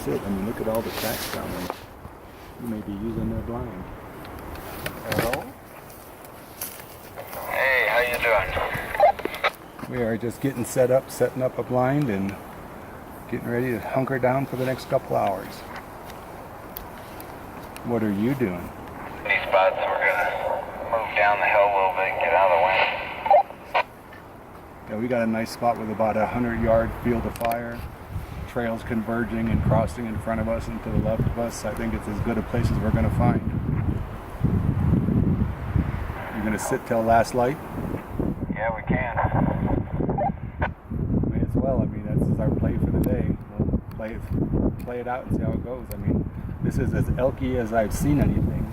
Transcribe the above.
sit. I mean, look at all the tracks down there. You may be using their blind. Hello? Hey, how you doing? We are just getting set up, setting up a blind, and getting ready to hunker down for the next couple hours. What are you doing? These spots, we're gonna move down the hill a little bit and get out of the wind. Yeah, we got a nice spot with about 100-yard field of fire, trails converging and crossing in front of us and to the left of us. I think it's as good a place as we're going to find. You're going to sit till last light? Yeah, we can. May as well. I mean, that's our play for the day. We'll play it out and see how it goes. I mean, this is as elky as I've seen anything.